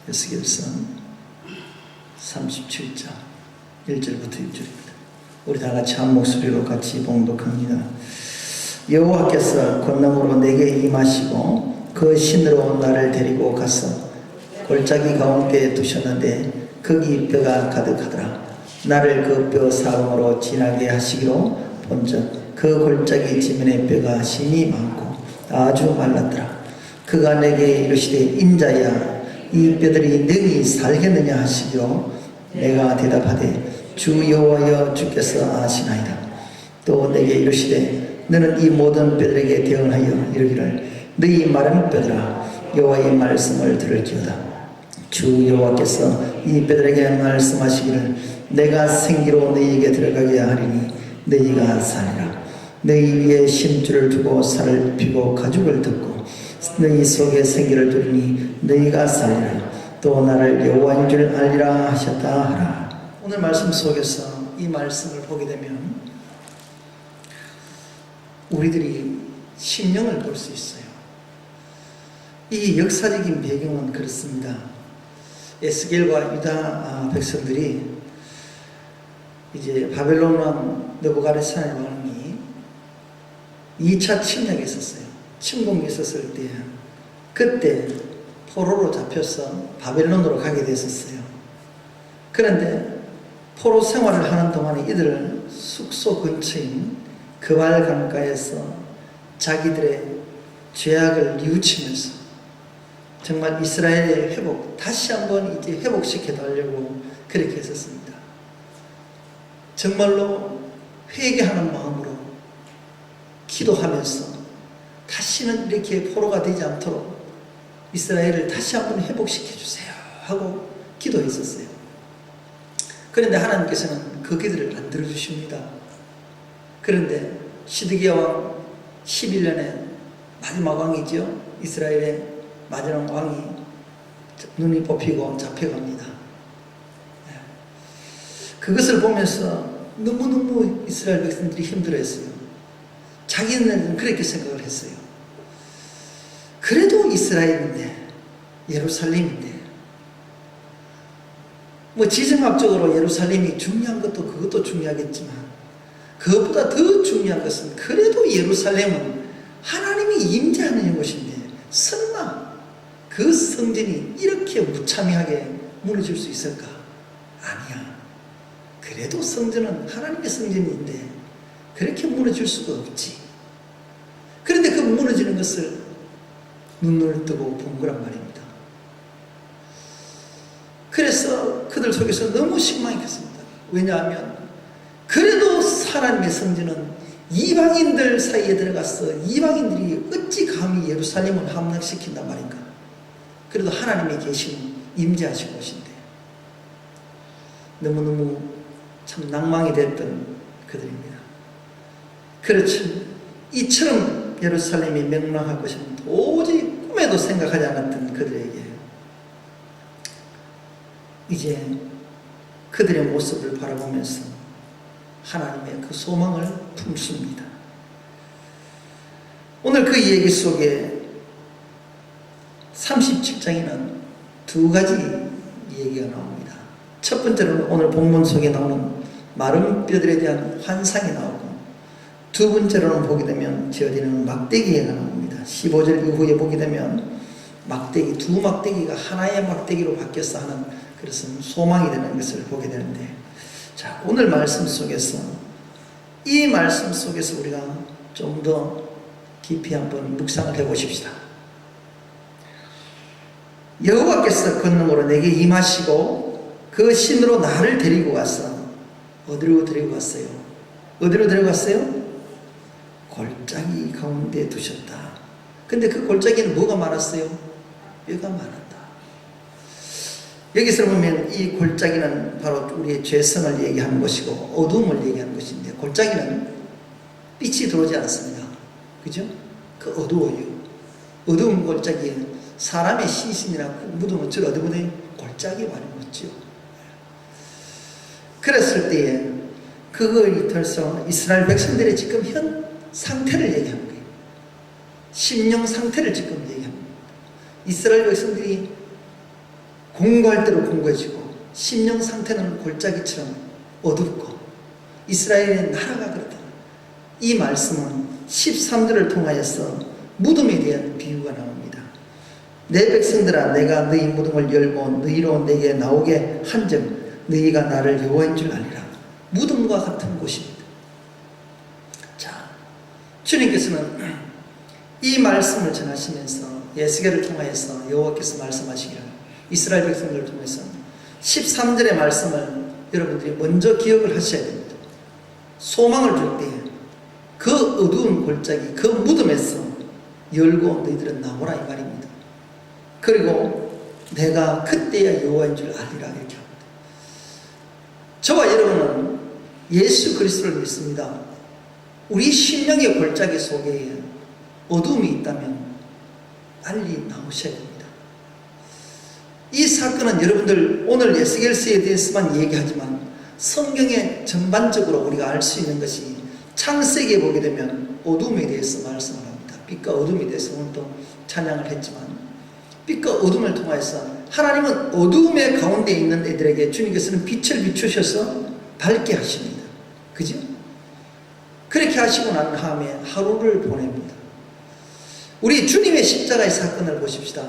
에스겔서 37장 1절부터 6절입니다. 우리 다 같이 한 목소리로 같이 봉독합니다. 여호와께서 권능으로 내게 임하시고 그 신으로 나를 데리고 가서 골짜기 가운데 두셨는데 거기 뼈가 가득하더라. 나를 그 뼈 사방으로 지나게 하시기로 본즉 그 골짜기 지면의 뼈가 심이 많고 아주 말랐더라. 그가 내게 이르시되 인자야 이 뼈들이 능히 살겠느냐 하시기로 내가 대답하되 주 여호와여 주께서 아시나이다. 또 내게 이르시되 너는 이 모든 뼈들에게 대언하여 이르기를 너희 마른 뼈들아 여호와의 말씀을 들을지어다. 주 여호와께서 이 뼈들에게 말씀하시기를 내가 생기로 너희에게 들어가게 하리니 너희가 살리라. 너희 위에 심줄을 두고 살을 피고 가죽을 덮고 너희 속에 생기를 두리니 너희가 살리라. 또 나를 여호와인 줄 알리라 하셨다 하라. 오늘 말씀 속에서 이 말씀을 보게 되면 우리들이 심령을 볼 수 있어요. 이 역사적인 배경은 그렇습니다. 에스겔과 유다 백성들이 이제 바벨론 왕 느부갓네살 왕이 2차 침략이 있었어요. 침공이 있었을 때 그때 포로로 잡혀서 바벨론으로 가게 됐었어요. 그런데 포로 생활을 하는 동안에 이들은 숙소 근처인 그발 강가에서 자기들의 죄악을 뉘우치면서 정말 이스라엘의 회복, 다시 한번 이제 회복시켜 달라고 그렇게 했었습니다. 정말로 회개하는 마음으로 기도하면서 다시는 이렇게 포로가 되지 않도록 이스라엘을 다시 한번 회복시켜 주세요 하고 기도했었어요. 그런데 하나님께서는 그 기도를 안 들어주십니다. 그런데 시드기야 왕 11년에 마지막 왕이죠. 이스라엘의 마지막 왕이 눈이 뽑히고 잡혀갑니다. 그것을 보면서 너무너무 이스라엘 백성들이 힘들어했어요. 자기는 그렇게 생각을 했어요. 그래도 이스라엘인데, 예루살렘인데, 뭐 지정학적으로 예루살렘이 중요한 것도 그것도 중요하겠지만 그것보다 더 중요한 것은 그래도 예루살렘은 하나님이 임재하는 곳인데 설마 그 성전이 이렇게 무참하게 무너질 수 있을까? 아니야. 그래도 성전은 하나님의 성전인데 그렇게 무너질 수가 없지. 그런데 그 무너지는 것을 눈을 뜨고 본 거란 말입니다. 그래서 그들 속에서 너무 실망이 컸습니다. 왜냐하면 그래도 하나님의 성전은 이방인들 사이에 들어가서 이방인들이 어찌 감히 예루살렘을 함락시킨단 말인가. 그래도 하나님의 계신 임재하신 곳인데 너무너무 참 낭망이 됐던 그들입니다. 그렇죠. 이처럼 예루살렘이 맹랑할 것은 도저히 꿈에도 생각하지 않았던 그들에게 이제 그들의 모습을 바라보면서 하나님의 그 소망을 품습니다. 오늘 그 얘기 속에 37장에는 두 가지 얘기가 나옵니다. 첫 번째로는 오늘 본문 속에 나오는 마른 뼈들에 대한 환상이 나오고, 두 번째로는 보게 되면 지어지는 막대기가 나옵니다. 15절 이후에 보게 되면 막대기, 두 막대기가 하나의 막대기로 바뀌어서 하는 그것은 소망이 되는 것을 보게 되는데, 자, 오늘 말씀 속에서 이 말씀 속에서 우리가 좀 더 깊이 한번 묵상을 해보십시다. 여호와께서 권능으로 내게 임하시고 그 신으로 나를 데리고 가서 어디로 데리고 갔어요? 어디로 데려갔어요? 골짜기 가운데 두셨다. 근데 그 골짜기는 뭐가 많았어요? 뼈가 많았다. 여기서 보면 이 골짜기는 바로 우리의 죄성을 얘기하는 것이고 어두움을 얘기하는 것인데, 골짜기는 빛이 들어오지 않습니다. 그죠? 그 어두워요. 어두운 골짜기에 사람의 시신이나 묻으면 저 어디보다 골짜기 많이 묻죠. 그랬을 때에 그걸 이틀서 이스라엘 백성들의 지금 현 상태를 얘기하는 거예요. 심령 상태를 지금 얘기합니다. 이스라엘 백성들이 공고할 대로 공고해지고 심령 상태는 골짜기처럼 어둡고 이스라엘의 나라가 그렇다. 이 말씀은 13절을 통하여서 무덤에 대한 비유가 나옵니다. 내 백성들아 내가 너희 무덤을 열고 너희로 내게 나오게 한즉 너희가 나를 여호와인 줄 알리라. 무덤과 같은 곳입니다. 자, 주님께서는 이 말씀을 전하시면서 에스겔을 통하여서 여호와께서 말씀하시기를 이스라엘 백성들을 통해서 13절의 말씀을 여러분들이 먼저 기억을 하셔야 됩니다. 소망을 줄 때 그 어두운 골짜기 그 무덤에서 열고 너희들은 나오라 이 말입니다. 그리고 내가 그때야 여호와인 줄 알리라 이렇게 합니다. 저와 여러분은 예수 그리스도를 믿습니다. 우리 심령의 골짜기 속에 어둠이 있다면 빨리 나오셔야 됩니다. 이 사건은 여러분들 오늘 에스겔서에 대해서만 얘기하지만 성경에 전반적으로 우리가 알 수 있는 것이 창세기에 보게 되면 어둠에 대해서 말씀을 합니다. 빛과 어둠에 대해서 오늘 또 찬양을 했지만 빛과 어둠을 통해서 하나님은 어둠의 가운데 있는 애들에게 주님께서는 빛을 비추셔서 밝게 하십니다. 그죠? 그렇게 하시고 난 다음에 하루를 보냅니다. 우리 주님의 십자가의 사건을 보십시다.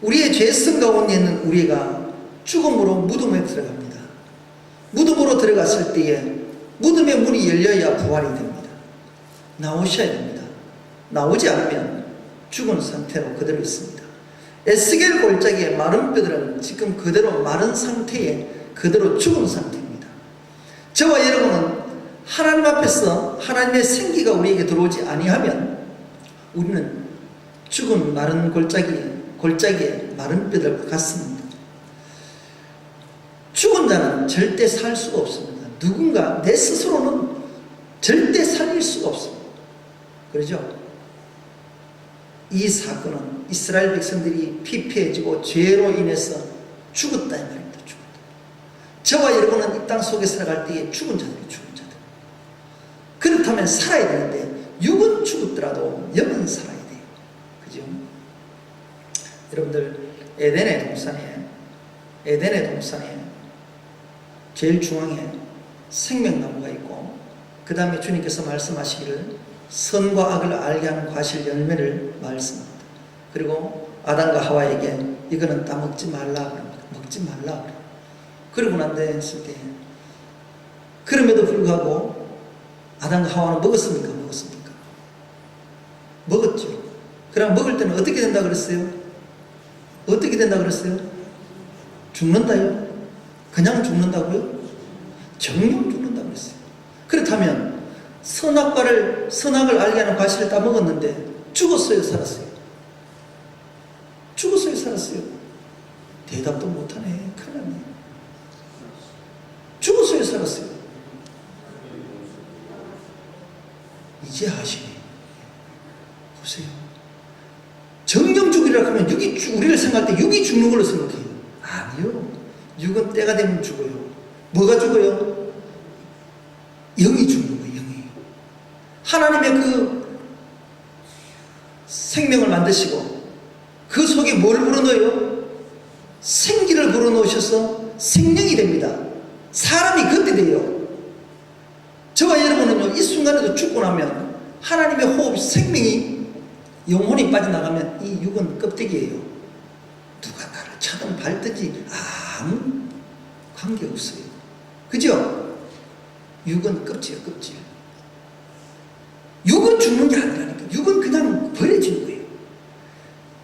우리의 죄성 가운데 있는 우리가 죽음으로 무덤에 들어갑니다. 무덤으로 들어갔을 때에 무덤의 문이 열려야 부활이 됩니다. 나오셔야 됩니다. 나오지 않으면 죽은 상태로 그대로 있습니다. 에스겔 골짜기의 마른 뼈들은 지금 그대로 마른 상태에 그대로 죽은 상태입니다. 저와 여러분은 하나님 앞에서 하나님의 생기가 우리에게 들어오지 아니하면 우리는 죽은 마른 골짜기에 마른 뼈들과 같습니다. 죽은 자는 절대 살 수가 없습니다. 누군가 내 스스로는 절대 살릴 수가 없습니다. 그러죠? 이 사건은 이스라엘 백성들이 피폐해지고 죄로 인해서 죽었다 이 말입니다. 죽었다. 저와 여러분은 이 땅 속에 살아갈 때에 죽은 자들. 그렇다면 살아야 되는데 육은 죽었더라도 영은 살아야 돼요. 그죠? 여러분들 에덴의 동산에 제일 중앙에 생명나무가 있고 그 다음에 주님께서 말씀하시기를 선과 악을 알게 하는 과실 열매를 말씀합니다. 그리고 아담과 하와에게 이거는 다 먹지 말라 그럽니다. 먹지 말라 그래요. 그러고 난 다음에 했을 때 그럼에도 불구하고 아담과 하와는 먹었습니까? 먹었죠. 그럼 먹을 때는 어떻게 된다 그랬어요? 어떻게 된다 그랬어요? 죽는다요? 그냥 죽는다고요? 정령 죽는다 그랬어요. 그렇다면 선악을 알게 하는 과실을 다 먹었는데 죽었어요? 살았어요? 죽었어요? 살았어요? 대답도 못하네. 큰일 났네. 죽었어요? 살았어요? 이제 하시네. 보세요. 정령 죽이라고 하면 우리를 생각할 때 육이 죽는 걸로 생각해요. 아니요. 육은 때가 되면 죽어요. 뭐가 죽어요? 영이 죽는 거예요. 영이. 하나님의 그 생명을 만드시고 그 속에 뭘 불어넣어요? 생기를 불어넣으셔서 생명이 됩니다. 사람이 그때 돼요. 저와 여러분은요, 이 순간에도 죽고 나면 하나님의 호흡, 생명이 영혼이 빠져나가면 이 육은 껍데기예요. 누가 나를 차든 밟든지 아무 관계없어요. 그죠? 육은 껍질이에요. 껍질. 육은 죽는 게 아니라니까. 육은 그냥 버려지는 거예요.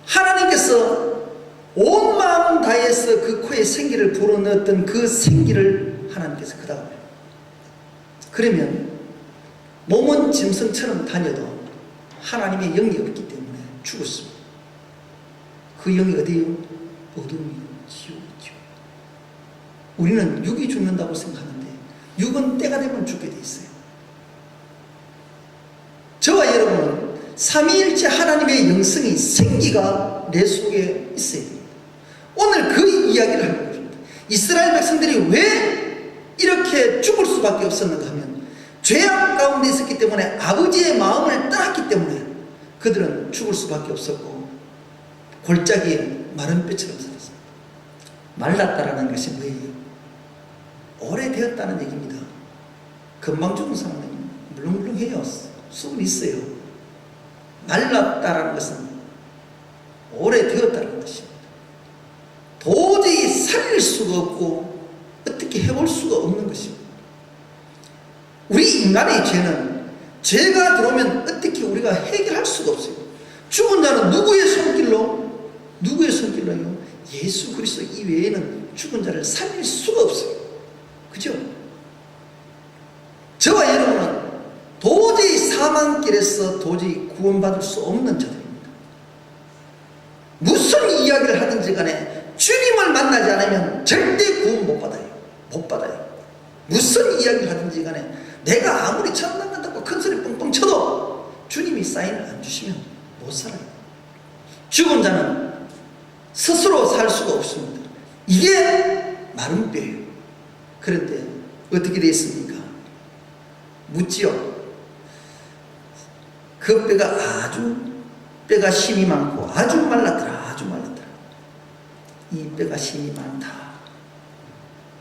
하나님께서 온 마음 다해서 그 코에 생기를 불어넣었던 그 생기를 하나님께서 그 다음에 그러면 몸은 짐승처럼 다녀도 하나님의 영이 없기 때문에 죽었습니다. 그 영이 어디요? 어둠이요. 지옥이죠. 우리는 육이 죽는다고 생각하는데 육은 때가 되면 죽게 돼 있어요. 저와 여러분은 삼위일체 하나님의 영성이 생기가 내 속에 있어야 됩니다. 오늘 그 이야기를 하는 것입니다. 이스라엘 백성들이 왜 이렇게 죽을 수밖에 없었는가 하면 죄악 가운데 있었기 때문에 아버지의 마음을 떠났기 때문에 그들은 죽을 수밖에 없었고 골짜기에 마른 뼈처럼 살았습니다. 말랐다라는 것이 뭐예요? 오래되었다는 얘기입니다. 금방 죽은 사람은 물렁물렁해요. 수분이 있어요. 말랐다라는 것은 오래되었다는 것입니다. 도저히 살릴 수가 없고 어떻게 해볼 수가 없는 것입니다. 우리 인간의 죄는 죄가 들어오면 어떻게 우리가 해결할 수가 없어요. 죽은 자는 누구의 손길로? 누구의 손길로요? 예수 그리스도 이외에는 죽은 자를 살릴 수가 없어요. 그죠? 저와 여러분은 도저히 사망길에서 도저히 구원받을 수 없는 자들입니다. 무슨 이야기를 하든지 간에 주님을 만나지 않으면 절대 구원 못 받아요. 못 받아요. 무슨 이야기를 하든지 간에 내가 아무리 참난다고 큰 소리 뻥뻥 쳐도 주님이 사인을 안 주시면 못 살아요. 죽은 자는 스스로 살 수가 없습니다. 이게 마른 뼈예요. 그런데 어떻게 되어 있습니까? 묻지요. 그 뼈가 힘이 많고 아주 말랐더라. 아주 말랐더라. 이 뼈가 힘이 많다.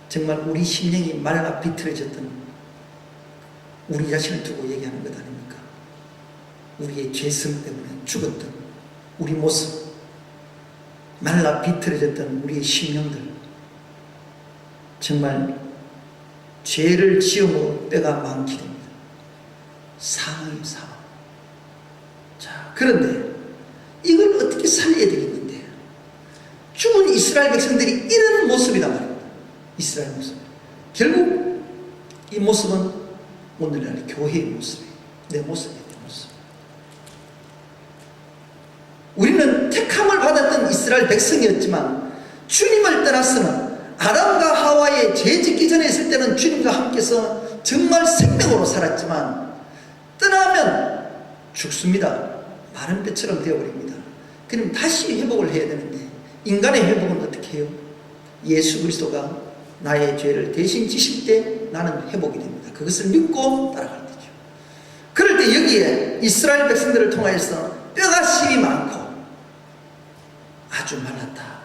정말 우리 심령이 말라 비틀어졌던 우리 자신을 두고 얘기하는 것 아닙니까? 우리의 죄성 때문에 죽었던 우리 모습, 말라 비틀어졌던 우리의 심령들, 정말 죄를 지어먹은 뼈가 많게 됩니다. 사망이에요, 사망. 자, 그런데 이걸 어떻게 살려야 되겠는데? 죽은 이스라엘 백성들이 이런 모습이란 말입니다. 이스라엘 모습. 결국 이 모습은 오늘날 교회의 모습이에요. 내 모습이에요, 내 모습. 우리는 택함을 받았던 이스라엘 백성이었지만 주님을 떠나서는 아담과 하와의 죄 짓기 전에 있을 때는 주님과 함께서 정말 생명으로 살았지만 떠나면 죽습니다. 마른 뼈처럼 되어버립니다. 그럼 다시 회복을 해야 되는데 인간의 회복은 어떻게 해요? 예수 그리스도가 나의 죄를 대신 지실 때 나는 회복이 됩니다. 그것을 믿고 따라갈 때죠. 그럴 때 여기에 이스라엘 백성들을 통하여서 뼈가 힘이 많고 아주 말랐다.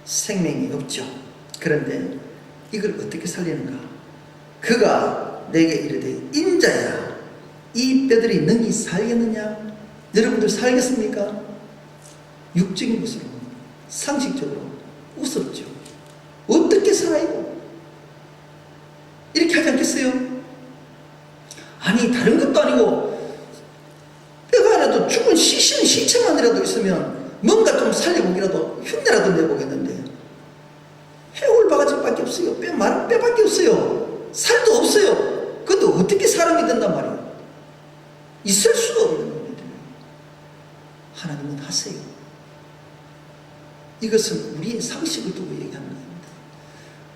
생명이 없죠. 그런데 이걸 어떻게 살리는가? 그가 내게 이르되 인자야 이 뼈들이 능히 살겠느냐? 여러분들 살겠습니까? 육적인 것으로 상식적으로 우습죠. 어떻게 살아요? 이렇게 하지 않겠어요? 아니 다른 것도 아니고 뼈가 하나도 죽은 시신 시체만이라도 있으면 뭔가 좀 살려보기라도 흉내라도 내보겠는데 해올 바가지밖에 없어요. 마른 뼈밖에 없어요. 살도 없어요. 그것도 어떻게 사람이 된단 말이에요? 있을 수가 없는 겁니다. 하나님은 하세요. 이것은 우리의 상식을 두고 얘기하는 겁니다.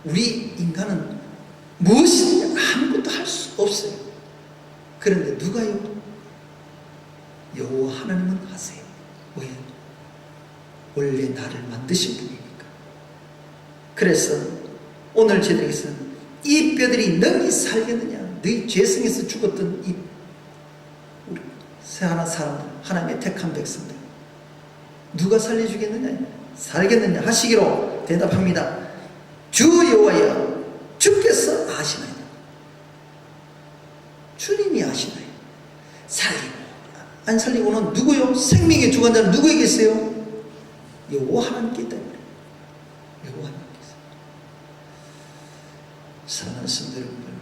우리 인간은 무엇이든지 아무것도 할 수 없어요. 그런데 누가요? 여호와 하나님은 하세요. 왜? 원래 나를 만드신 분이니까. 그래서 오늘 저들에게서는 이 뼈들이 능히 살겠느냐? 너희 죄성에서 죽었던 이 우리 하나 사람들, 하나님의 택한 백성들 누가 살려주겠느냐? 살겠느냐? 하시기로 대답합니다. 주 여호와여 주께서 아시나이다. 주님이 아시나이다. 살리고 안 살리고는 누구요? 생명의 주관자는 누구에게 있어요? 여호와 하나님께 있다. 여호와 하나님께 있어요. 사랑하는 성도 여러분들,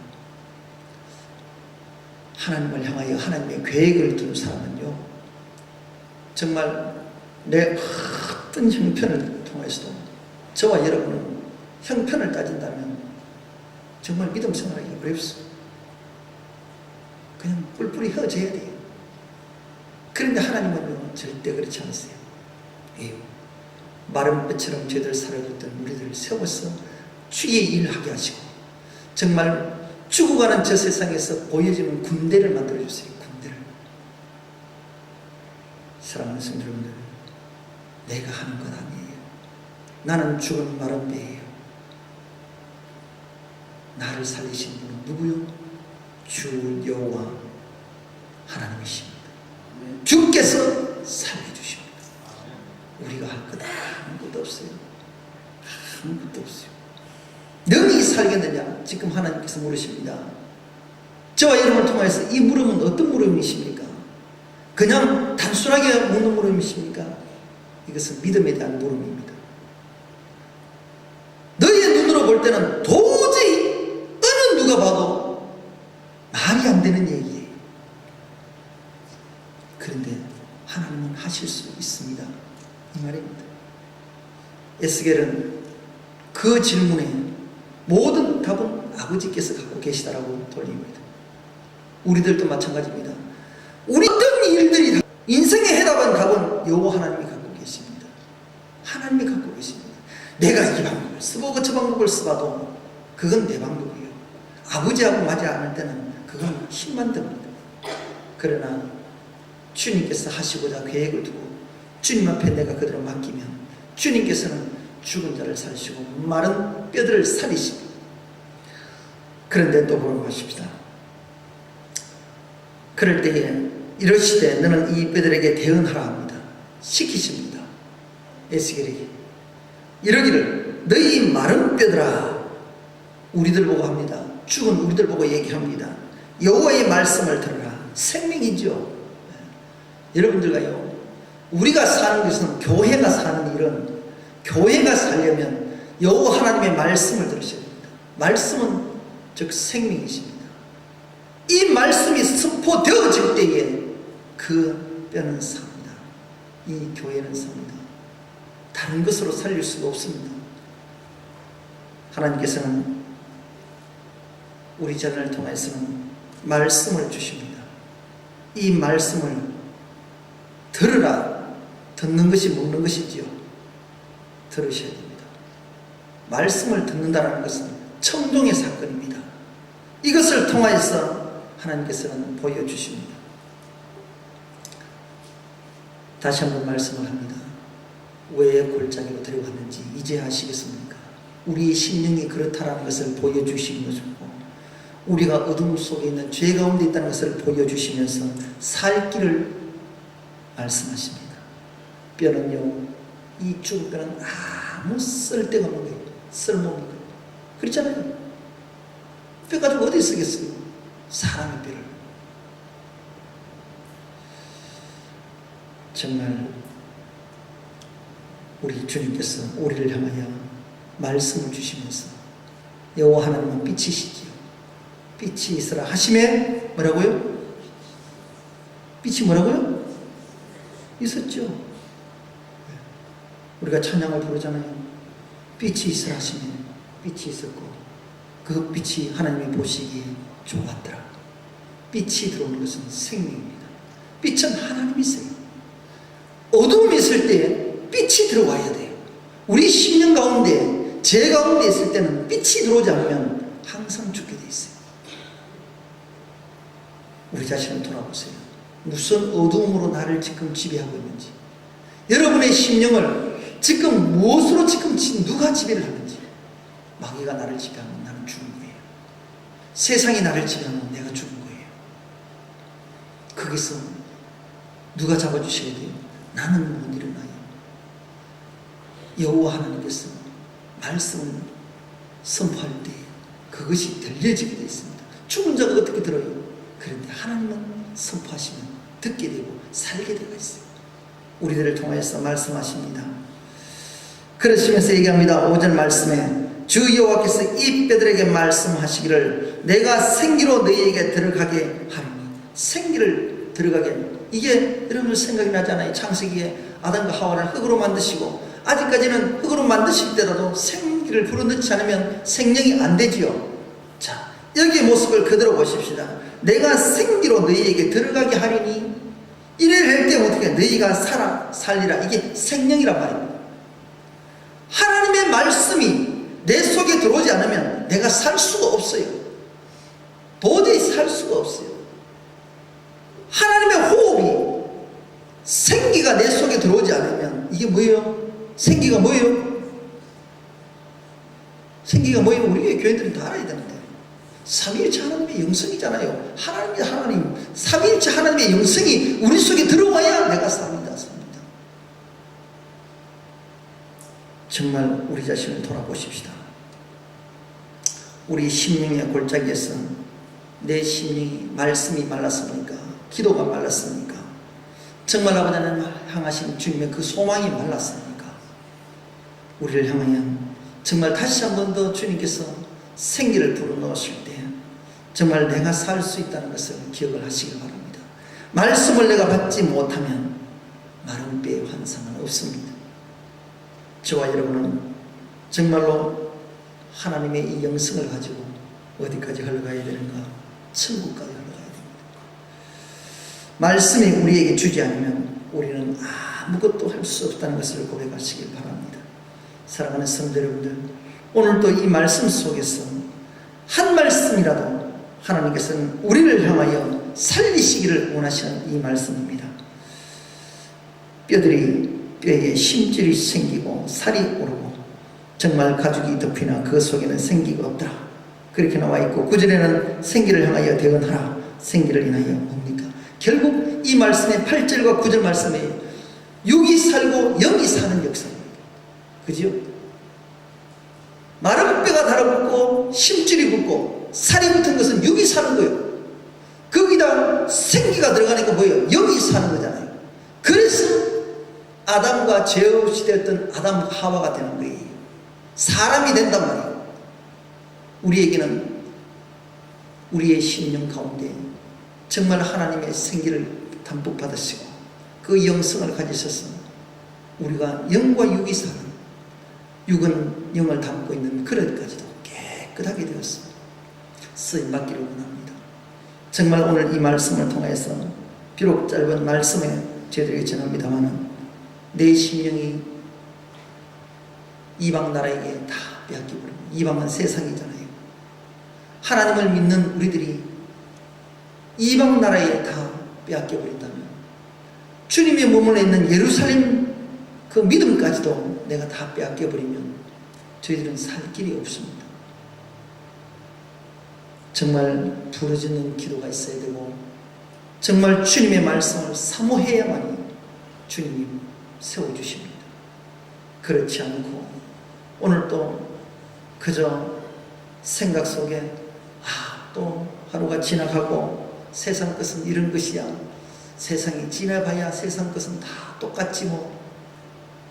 하나님을 향하여 하나님의 계획을 둔 사람은요 정말 내 어떤 형편을 통해서도 저와 여러분은 형편을 따진다면 정말 믿음 생활하기 어렵습니다. 그냥 뿔뿔이 흩어져야 돼요. 그런데 하나님은 절대 그렇지 않으세요. 왜요? 마른 뼈처럼 죄들 살아줬던 우리들을 세워서 주의 일을 하게 하시고 정말 죽어가는 저 세상에서 보여지는 군대를 만들어주세요. 군대를. 사랑하는 성도 여러분들, 내가 하는 것 아니에요. 나는 죽은 마른 뼈예요. 나를 살리신 분은 누구요? 주 여호와 하나님이십니다. 주께서 살려주십니다. 우리가 할 것 아무것도 없어요. 아무것도 없어요. 능히 살겠느냐? 지금 하나님께서 물으십니다. 저와 여러분을 통해서 이 물음은 어떤 물음이십니까? 그냥 단순하게 묻는 물음이십니까? 이것은 믿음에 대한 물음입니다. 너희의 눈으로 볼 때는 도저히 어느 누가 봐도 말이 안 되는 얘기예요. 그런데 하나님은 하실 수 있습니다. 이 말입니다. 에스겔은 그 질문에 모든 답은 아버지께서 갖고 계시다라고 돌립니다. 우리들도 마찬가지입니다. 우리 어떤 일들이 인생의 해답은 답은 여호와 하나님이 갖고 계십니다. 하나님이 갖고 계십니다. 내가 이 방법을 쓰고 저 방법을 써봐도 그건 내 방법이에요. 아버지하고 맞지 않을 때는 그건 힘만 듭니다. 그러나 주님께서 하시고자 계획을 두고 주님 앞에 내가 그대로 맡기면 주님께서는 죽은 자를 살리시고 마른 뼈들을 살리십니다. 그런데 또 물어보십시다. 그럴 때에 이러시되 너는 이 뼈들에게 대언하라 합니다. 시키십니다. 에스겔에게 이러기를 너희 마른 뼈들아, 우리들 보고 합니다. 죽은 우리들 보고 얘기합니다. 여호와의 말씀을 들으라. 생명이죠. 여러분들과요, 우리가 사는 것은 교회가 사는 일은 교회가 살려면 여호와 하나님의 말씀을 들으셔야 됩니다. 말씀은 즉 생명이십니다. 이 말씀이 선포되어질 때에 그 뼈는 삽니다. 이 교회는 삽니다. 다른 것으로 살릴 수가 없습니다. 하나님께서는 우리 자녀를 통해서는 말씀을 주십니다. 이 말씀을 들으라. 듣는 것이 먹는 것이지요. 들으셔야 됩니다. 말씀을 듣는다는 것은 청종의 사건입니다. 이것을 통하여서 하나님께서는 보여주십니다. 다시 한번 말씀을 합니다. 왜 골짜기로 데려갔는지 이제 아시겠습니까? 우리의 심령이 그렇다라는 것을 보여주시는 것이고, 우리가 어둠 속에 있는 죄 가운데 있다는 것을 보여주시면서 살 길을 말씀하십니다. 뼈는요, 이 죽은 뼈는 아무 쓸데가 없는 거예요. 쓸모없는 거예요. 그렇잖아요. 뼈 가지고 어디 쓰겠어요? 사람의 뼈를. 정말 우리 주님께서 우리를 향하여 말씀을 주시면서 여호와 하나님은 빛이시지요. 빛이 있으라 하심에 뭐라고요? 빛이 뭐라고요? 있었죠. 우리가 찬양을 부르잖아요. 빛이 있으라 하심에 빛이 있었고 그 빛이 하나님이 보시기에 좋았더라. 빛이 들어오는 것은 생명입니다. 빛은 하나님이세요. 어둠이 있을 때 빛이 들어와야 돼요. 우리 심령 가운데 죄 가운데 있을 때는 빛이 들어오지 않으면 항상 죽게 돼 있어요. 우리 자신을 돌아보세요. 무슨 어두움으로 나를 지금 지배하고 있는지, 여러분의 심령을 지금 무엇으로 지금 누가 지배를 하는지. 마귀가 나를 지배하면 나는 죽은 거예요. 세상이 나를 지배하면 내가 죽은 거예요. 거기서 누가 잡아주셔야 돼요? 나는 못 일어나요. 여호와 하나님께서 말씀을 선포할 때 그것이 들려지게 되어 있습니다. 죽은 자가 어떻게 들어요? 그런데 하나님은 선포하시면 듣게 되고 살게 되어 있어요. 우리들을 통해서 말씀하십니다. 그러시면서 얘기합니다. 5절 말씀에 주 여호와께서 이 뼈들에게 말씀하시기를 내가 생기로 너희에게 들어가게 하리니. 생기를 들어가게 하리니. 이게 여러분 생각이 나잖아요. 창세기에 아담과 하와를 흙으로 만드시고 아직까지는 흙으로 만드실 때라도 생기를 불어넣지 않으면 생명이 안 되지요. 자, 여기의 모습을 그대로 보십시다. 내가 생기로 너희에게 들어가게 하리니 이래 할 때 어떻게 너희가 살리라. 이게 생명이란 말입니다. 하나님의 말씀이 내 속에 들어오지 않으면 내가 살 수가 없어요. 도저히 살 수가 없어요. 하나님의 호흡이 생기가 내 속에 들어오지 않으면 이게 뭐예요? 생기가 뭐예요? 생기가 뭐예요? 우리 교회들은 다 알아야 되는데 삼위일체 하나님의 영성이잖아요. 하나님 삼위일체 하나님의 영성이 우리 속에 들어와야 내가 삽니다. 정말 우리 자신을 돌아보십시다. 우리 심령의 골짜기에서 내 심령이 말씀이 말랐습니까? 기도가 말랐습니까? 정말 아버지 하나님 향하신 주님의 그 소망이 말랐습니까? 우리를 향하여 정말 다시 한 번 더 주님께서 생기를 불어넣으실 때 정말 내가 살 수 있다는 것을 기억을 하시기 바랍니다. 말씀을 내가 받지 못하면 마른 뼈의 환상은 없습니다. 저와 여러분은 정말로 하나님의 이 영성을 가지고 어디까지 흘러가야 되는가? 천국까지 흘러가야 됩니다. 말씀이 우리에게 주지 않으면 우리는 아무것도 할 수 없다는 것을 고백하시길 바랍니다. 사랑하는 성도 여러분들, 오늘도 이 말씀 속에서 한 말씀이라도 하나님께서는 우리를 향하여 살리시기를 원하시는 이 말씀입니다. 뼈에 심줄이 생기고 살이 오르고 정말 가죽이 덮이나 그 속에는 생기가 없더라, 그렇게 나와 있고 9절에는 생기를 향하여 대언하라. 생기를 인하여 뭡니까? 결국 이 말씀의 8절과 9절 말씀에 육이 살고 영이 사는 역사입니다. 그죠? 마른 뼈가 달아붙고 심줄이 붙고 살이 붙은 것은 육이 사는 거예요. 거기다 생기가 들어가니까 뭐예요? 영이 사는 거잖아요. 그래서 아담과 죄 없이 되었던 아담 하와가 되는 거예요. 사람이 된단 말이에요. 우리에게는 우리의 심령 가운데 정말 하나님의 생기를 담뿍 받으시고 그 영성을 가지셔서 우리가 영과 육이 사는, 육은 영을 담고 있는 그릇까지도 깨끗하게 되었습니다. 쓰임받기를 원합니다. 정말 오늘 이 말씀을 통해서 비록 짧은 말씀에 저희들에게 전합니다만 내 심령이 이방 나라에게 다 빼앗겨버립니다. 이방은 세상이잖아요. 하나님을 믿는 우리들이 이방 나라에 다 빼앗겨버린다면 주님의 몸을 있는 예루살렘 그 믿음까지도 내가 다 빼앗겨버리면 저희들은 살 길이 없습니다. 정말 부르짖는 기도가 있어야 되고 정말 주님의 말씀을 사모해야만이 주님이 세워주십니다. 그렇지 않고 오늘 또 그저 생각 속에 또 하루가 지나가고 세상 것은 이런 것이야, 세상이 지나봐야 세상 것은 다 똑같지 뭐,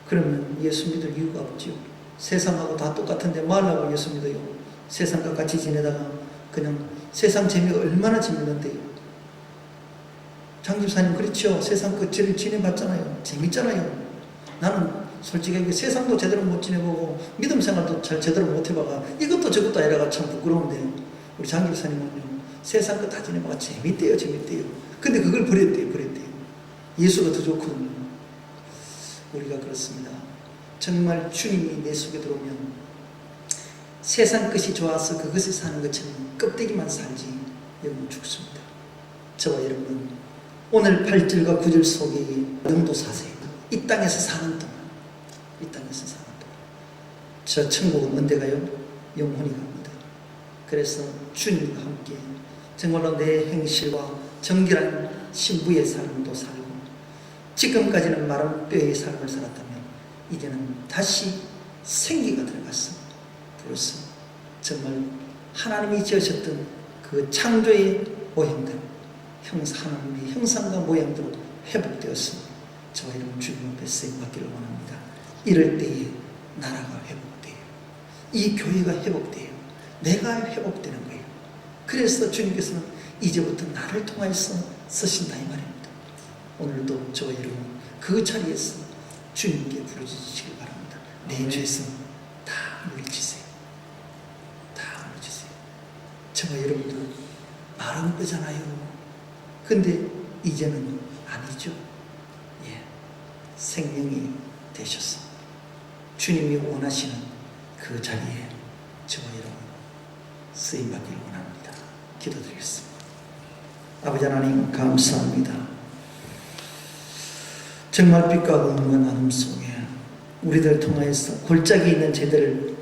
그러면 예수 믿을 이유가 없지요. 세상하고 다 똑같은데 말라고 예수 믿어요? 세상과 같이 지내다가 그냥 세상 재미가 얼마나 재밌는데요. 장 집사님 그렇죠? 세상 끝을 지내봤잖아요. 재밌잖아요. 나는 솔직히 세상도 제대로 못 지내보고 믿음 생활도 잘 제대로 못 해봐가 이것도 저것도 아니라가 참 부끄러운데 우리 장 집사님은요 세상 거 다 지내봐가 재밌대요. 근데 그걸 버렸대요. 예수가 더 좋거든요. 우리가 그렇습니다. 정말 주님이 내 속에 들어오면 세상 것이 좋아서 그것을 사는 것처럼 껍데기만 살지 영은 죽습니다. 저와 여러분은 오늘 8절과 9절 속에 영도 사세요. 이 땅에서 사는 동안 저 천국은 언제 가요? 영원히 갑니다. 그래서 주님과 함께 정말로 내 행실과 정결한 신부의 삶도 살고 지금까지는 마른 뼈의 삶을 살았다면 이제는 다시 생기가 들어갔습니다. 벌써 정말 하나님이 지으셨던 그 창조의 모형대로 하나님의 형상과 모양대로 회복되었습니다. 저와 여러분 주님 앞에 쓰임받기를 원합니다. 이럴 때에 나라가 회복돼요. 이 교회가 회복돼요. 내가 회복되는 거예요. 그래서 주님께서는 이제부터 나를 통해서 쓰신다 이 말입니다. 오늘도 저와 여러분 그 자리에서 주님께 부르짖으시길 바랍니다. 내 죄성 다 물리치세요. 다 물리치세요. 저와 여러분들 마른 뼈잖아요. 근데 이제는 아니죠. 생명이 되셔서 주님이 원하시는 그 자리에 저와 여러분 쓰임받기를 원합니다. 기도드리겠습니다. 아버지 하나님 감사합니다. 정말 빛과 어둠과 나눔 속에 우리들 통하여서 골짜기 있는 저희들을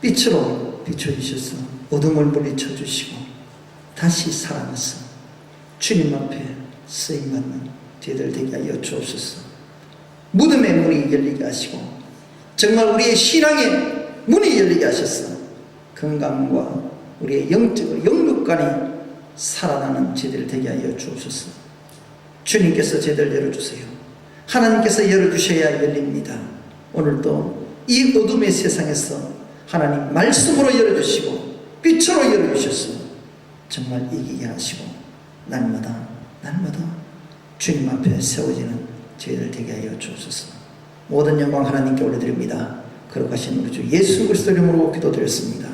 빛으로 비춰주셔서 어둠을 물리쳐 주시고 다시 살아나서 주님 앞에 쓰임받는 저희들 되게 하여 주옵소서. 무덤의 문이 열리게 하시고 정말 우리의 신앙의 문이 열리게 하셔서 건강과 우리의 영적으로 영육간이 살아나는 제들 되게 하여 주옵소서. 주님께서 제들 열어주세요. 하나님께서 열어주셔야 열립니다. 오늘도 이 어둠의 세상에서 하나님 말씀으로 열어주시고 빛으로 열어주셔서 정말 이기게 하시고 날마다 주님 앞에 세워지는 저희들 되게 하여 주옵소서. 모든 영광 하나님께 올려드립니다. 거룩하신 우리 주 예수 그리스도 이름으로 기도드렸습니다.